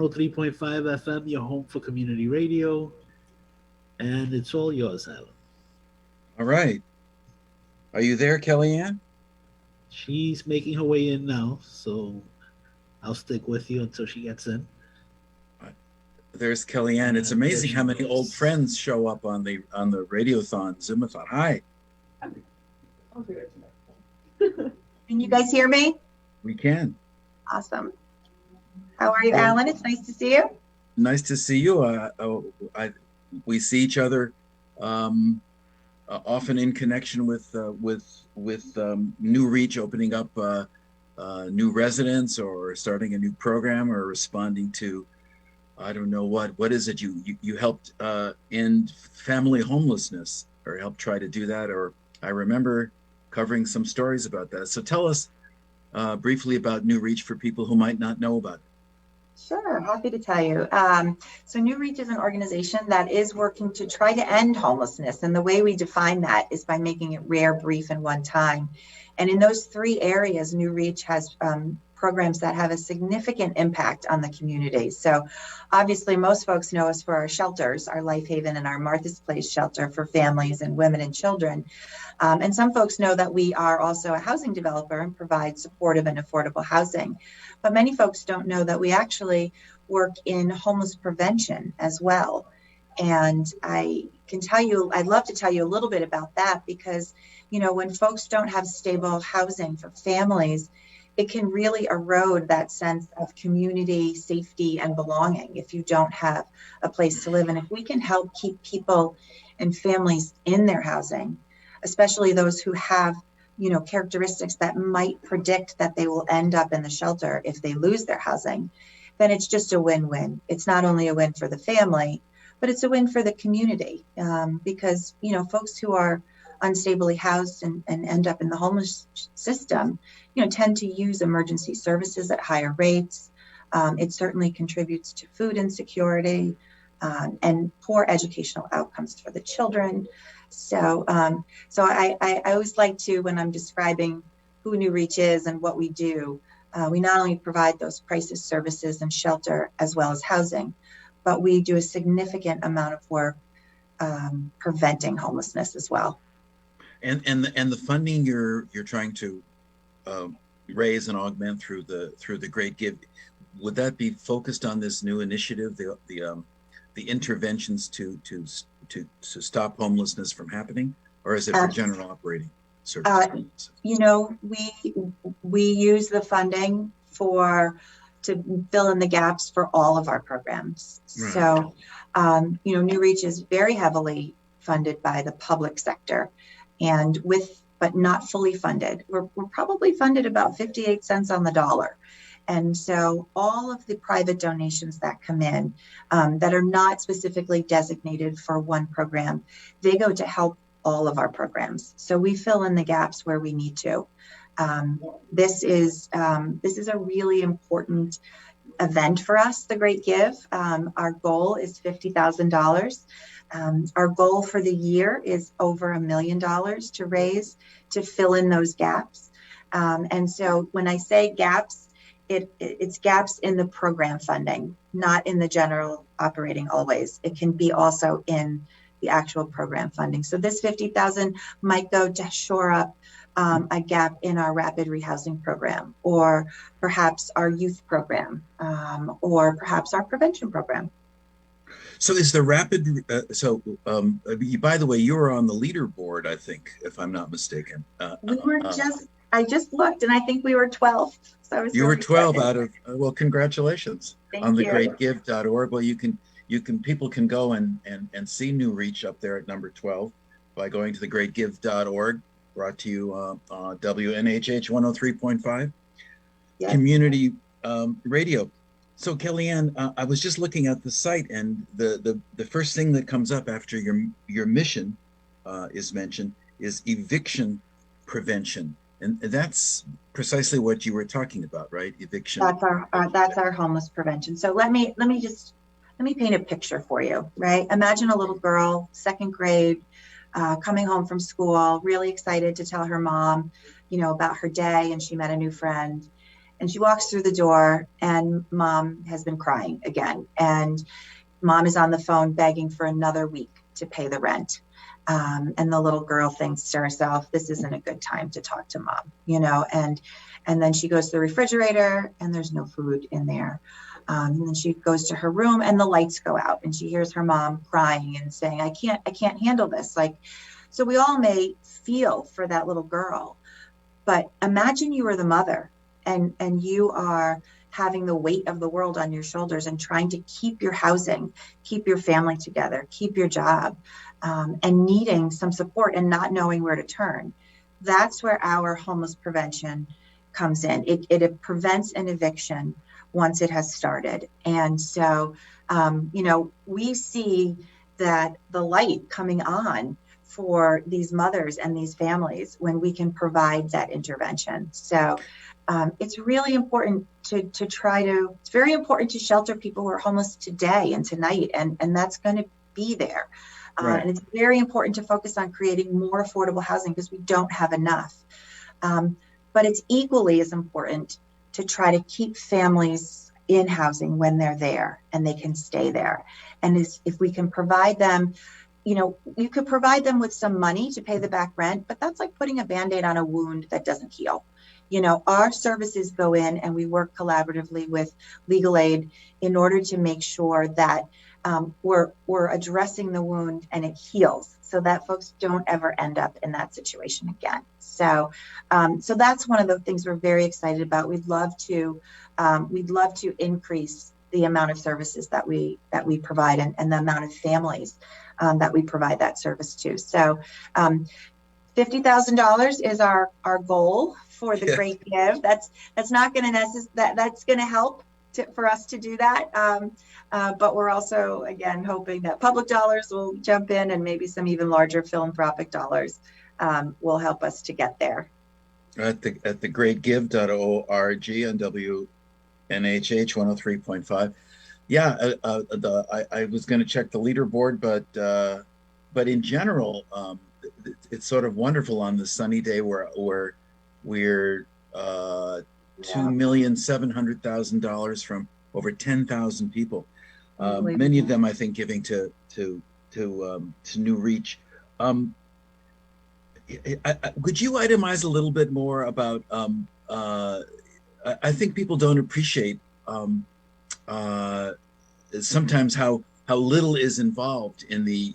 103.5 FM, your home for community radio, and it's all yours, Alan. All right. Are you there, Kellyanne? She's making her way in now, so I'll stick with you until she gets in. There's Kellyanne. It's And there amazing how she many old goes. friends show up on the Radiothon, Zoomathon. Hi, Can you guys hear me? we can. Awesome. How are you, Well, Alan? It's nice to see you. nice to see you. We see each other often in connection with New Reach opening up new residents or starting a new program or responding to I don't know what is it you helped end family homelessness or helped try to do that, or I remember covering some stories about that. So tell us briefly about New Reach for people who might not know about it. Sure, happy to tell you. So New Reach is an organization that is working to try to end homelessness. And the way we define that is by making it rare, brief, and one time. And in those three areas, New Reach has programs that have a significant impact on the community. So obviously most folks know us for our shelters, our Life Haven and our Martha's Place shelter for families and women and children. And some folks know that we are also a housing developer and provide supportive and affordable housing. But many folks don't know that we actually work in homeless prevention as well. And I can tell you, I'd love to tell you a little bit about that because, you know, when folks don't have stable housing for families, it can really erode that sense of community, safety, and belonging if you don't have a place to live. And if we can help keep people and families in their housing, especially those who have, you know, characteristics that might predict that they will end up in the shelter if they lose their housing, then it's just a win-win. It's not only a win for the family, but it's a win for the community because, you know, folks who are unstably housed and end up in the homeless system, you know, tend to use emergency services at higher rates. It certainly contributes to food insecurity and poor educational outcomes for the children. So I always like to, when I'm describing who New Reach is and what we do, we not only provide those crisis services and shelter as well as housing, but we do a significant amount of work preventing homelessness as well. And the funding you're trying to raise and augment through the Great Give, would that be focused on this new initiative, the interventions to stop homelessness from happening, or is it for general operating services? You know, we use the funding to fill in the gaps for all of our programs. Right. So, you know, New Reach is very heavily funded by the public sector, and but not fully funded. We're probably funded about 58 cents on the dollar. And so all of the private donations that come in that are not specifically designated for one program, they go to help all of our programs. So we fill in the gaps where we need to. This is a really important event for us, the Great Give. Our goal is $50,000. Our goal for the year is over $1 million to raise to fill in those gaps. And so when I say gaps, it's gaps in the program funding, not in the general operating always. It can be also in the actual program funding. So this $50,000 might go to shore up a gap in our rapid rehousing program, or perhaps our youth program, or perhaps our prevention program. So is the rapid, by the way, you were on the leaderboard, I think, if I'm not mistaken. I just looked and I think we were 12th. So you were 12 out of, well, congratulations. Thank on you. thegreatgive.org. Well, people can go and see New Reach up there at number 12 by going to thegreatgive.org, brought to you on WNHH 103.5 community radio. So Kellyanne, I was just looking at the site, and the first thing that comes up after your mission is mentioned is eviction prevention, and that's precisely what you were talking about, right? Eviction. That's our homeless prevention. So let me paint a picture for you, right? Imagine a little girl, second grade, coming home from school, really excited to tell her mom, you know, about her day, and she met a new friend. And she walks through the door, and mom has been crying again. And mom is on the phone begging for another week to pay the rent. And the little girl thinks to herself, this isn't a good time to talk to mom, and then she goes to the refrigerator and there's no food in there. And then she goes to her room and the lights go out and she hears her mom crying and saying, I can't handle this. So we all may feel for that little girl, but imagine you are the mother and you are having the weight of the world on your shoulders and trying to keep your housing, keep your family together, keep your job, and needing some support and not knowing where to turn. That's where our homeless prevention comes in. It prevents an eviction once it has started. And so, we see that the light coming on for these mothers and these families when we can provide that intervention. So it's really important it's very important to shelter people who are homeless today and tonight, and that's going to be there. Right. And it's very important to focus on creating more affordable housing because we don't have enough. But it's equally as important to try to keep families in housing when they're there and they can stay there. And if we can provide them, you could provide them with some money to pay the back rent, but that's like putting a Band-Aid on a wound that doesn't heal. Our services go in and we work collaboratively with legal aid in order to make sure that we're addressing the wound and it heals so that folks don't ever end up in that situation again. So that's one of the things we're very excited about. We'd love to increase the amount of services that we provide and the amount of families that we provide that service to. So $50,000 is our goal for the Great Give. That's not going to that's going to help for us to do that. But we're also, again, hoping that public dollars will jump in and maybe some even larger philanthropic dollars will help us to get there. At the greatgive.org and WNHH 103.5. Yeah, I was going to check the leaderboard, but in general, it's sort of wonderful on the sunny day where we're $2,700,000 from over 10,000 people. Many of them, I think, giving to New Reach. Would you itemize a little bit more about? I think people don't appreciate sometimes how little is involved in the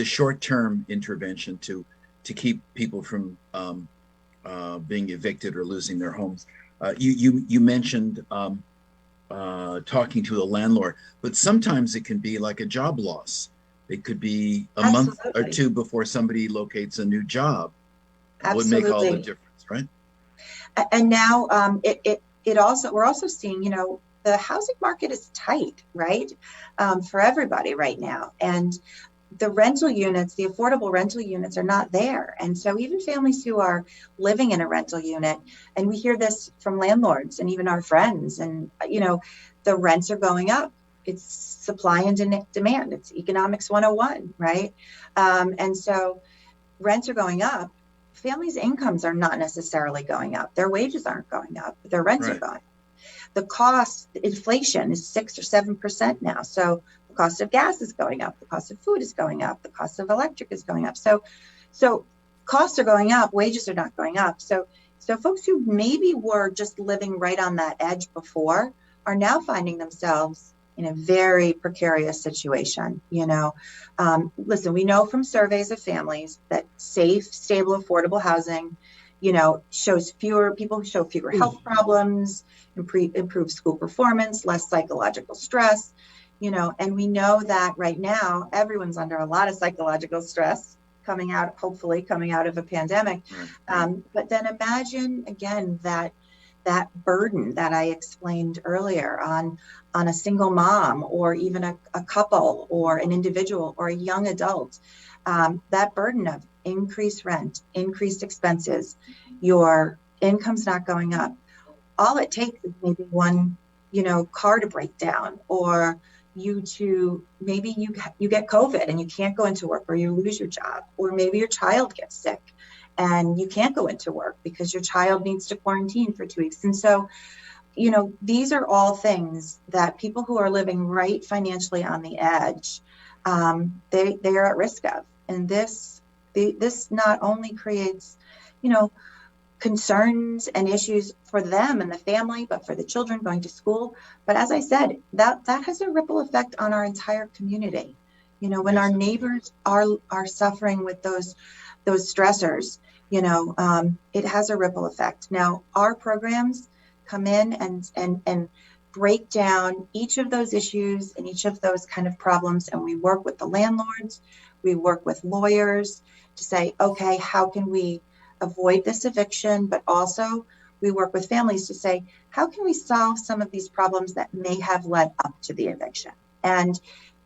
short-term intervention to keep people from being evicted or losing their homes. You mentioned talking to a landlord, but sometimes it can be like a job loss. It could be a month or two before somebody locates a new job. Would make all the difference, right? And now we're also seeing, the housing market is tight, right? For everybody right now. And the rental units, the affordable rental units are not there. And so even families who are living in a rental unit, and we hear this from landlords and even our friends, and, the rents are going up. It's supply and demand. It's economics 101, right? And so rents are going up. Families' incomes are not necessarily going up. Their wages aren't going up, but their rents are going up. The cost, inflation is 6 or 7% now. So the cost of gas is going up. The cost of food is going up. The cost of electric is going up. So costs are going up. Wages are not going up. So folks who maybe were just living right on that edge before are now finding themselves in a very precarious situation. Listen, we know from surveys of families that safe, stable, affordable housing, shows fewer health problems, improve school performance, less psychological stress, and we know that right now everyone's under a lot of psychological stress hopefully coming out of a pandemic. But then imagine again that burden that I explained earlier on a single mom or even a couple or an individual or a young adult, that burden of increased rent, increased expenses, your income's not going up. All it takes is maybe one, car to break down, or maybe you get COVID and you can't go into work, or you lose your job, or maybe your child gets sick and you can't go into work because your child needs to quarantine for 2 weeks. And so, these are all things that people who are living right financially on the edge, they are at risk of. And this not only creates, concerns and issues for them and the family, but for the children going to school. But as I said, that has a ripple effect on our entire community. When our neighbors are suffering with those stressors, it has a ripple effect. Now, our programs come in and break down each of those issues and each of those kind of problems, and we work with the landlords, we work with lawyers to say, okay, how can we avoid this eviction? But also we work with families to say, how can we solve some of these problems that may have led up to the eviction? And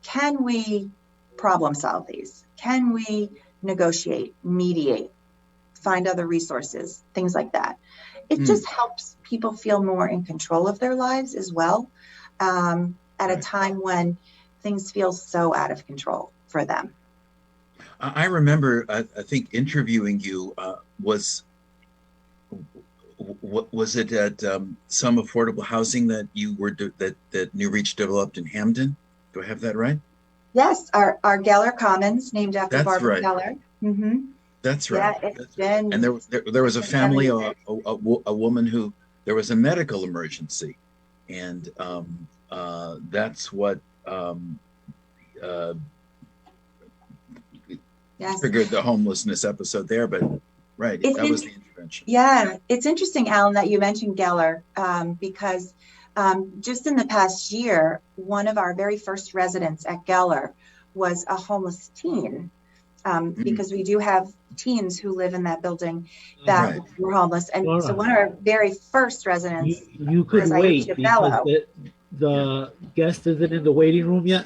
can we problem solve these? Can we negotiate, mediate, find other resources, things like that? It just helps people feel more in control of their lives as well, at a time when things feel so out of control for them. I remember, I think interviewing you was it at some affordable housing that you were that New Reach developed in Hamden? Do I have that right? Yes, our Geller Commons, named after That's Barbara right. Geller. Mm-hmm. That's right. Yeah, it's been. And there was a family, a woman who, there was a medical emergency, and that's what Yes. triggered the homelessness episode there. But right, that was the intervention. Yeah, it's interesting, Alan, that you mentioned Geller, because just in the past year, one of our very first residents at Geller was a homeless teen. Because we do have teens who live in that building that were homeless. And so one of our very first residents, you could was wait Aisha because Bello. the guest isn't in the waiting room yet.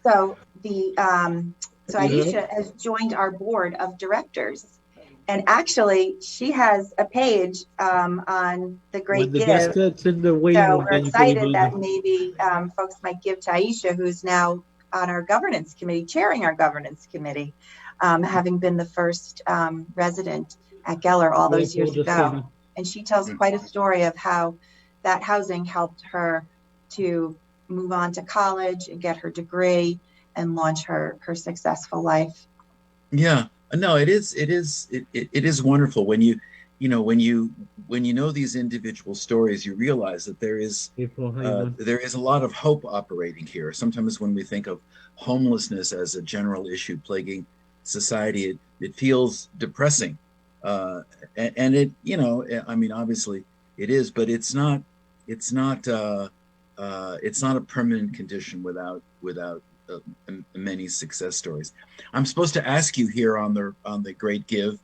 So Aisha has joined our board of directors, and actually she has a page on the Great When the Give. guest gets in the waiting So room, we're then you can excited that maybe folks might give to Aisha, who's now on our governance committee, chairing our governance committee, having been the first resident at Geller all those years ago. And she tells quite a story of how that housing helped her to move on to college and get her degree and launch her successful life. Yeah, no, it is wonderful when you know these individual stories, you realize that there is a lot of hope operating here. Sometimes when we think of homelessness as a general issue plaguing society, it feels depressing, and it, I mean, obviously it is, but it's not a permanent condition without many success stories. I'm supposed to ask you here on the Great Give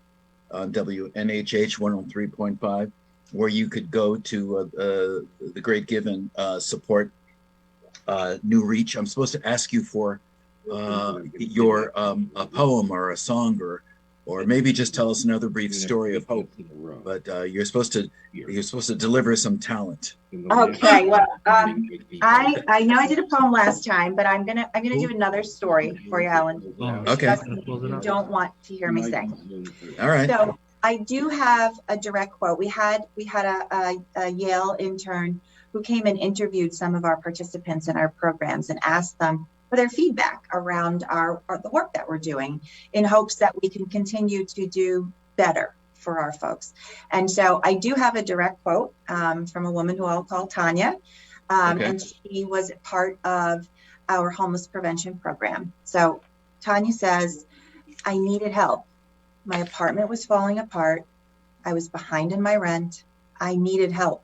on WNHH 103.5, where you could go to the Great Give and support New Reach. I'm supposed to ask you for your a poem or a song, or maybe just tell us another brief story of hope. But you're supposed to deliver some talent. Okay, well, I know I did a poem last time, but I'm gonna do another story for you, Alan. Okay. You don't want to hear me sing. All right. So I do have a direct quote. We had a Yale intern who came and interviewed some of our participants in our programs and asked them for their feedback around the work that we're doing, in hopes that we can continue to do better for our folks. And so I do have a direct quote from a woman who I'll call Tanya, and she was part of our homeless prevention program. So Tanya says, I needed help. My apartment was falling apart. I was behind in my rent. I needed help.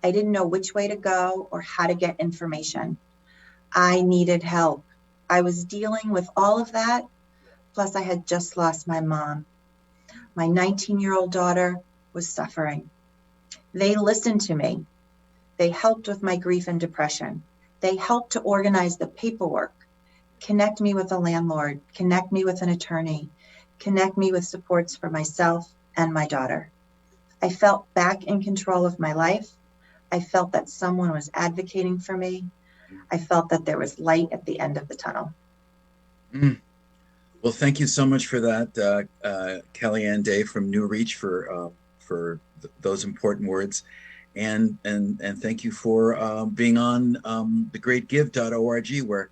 I didn't know which way to go or how to get information. I needed help. I was dealing with all of that. Plus, I had just lost my mom. My 19-year-old daughter was suffering. They listened to me. They helped with my grief and depression. They helped to organize the paperwork, connect me with a landlord, connect me with an attorney, connect me with supports for myself and my daughter. I felt back in control of my life. I felt that someone was advocating for me. I felt that there was light at the end of the tunnel. Well, thank you so much for that, Kellyanne Day from New Reach for those important words, and thank you for being on thegreatgive.org, where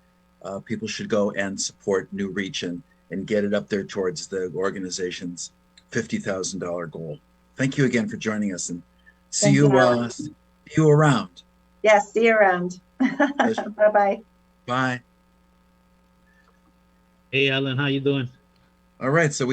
people should go and support New Reach and get it up there towards the organization's $50,000 goal. Thank you again for joining us, and see Thank you. see you around. Yes, see you around. Bye-bye. Bye. Hey, Alan, how you doing? All right, so we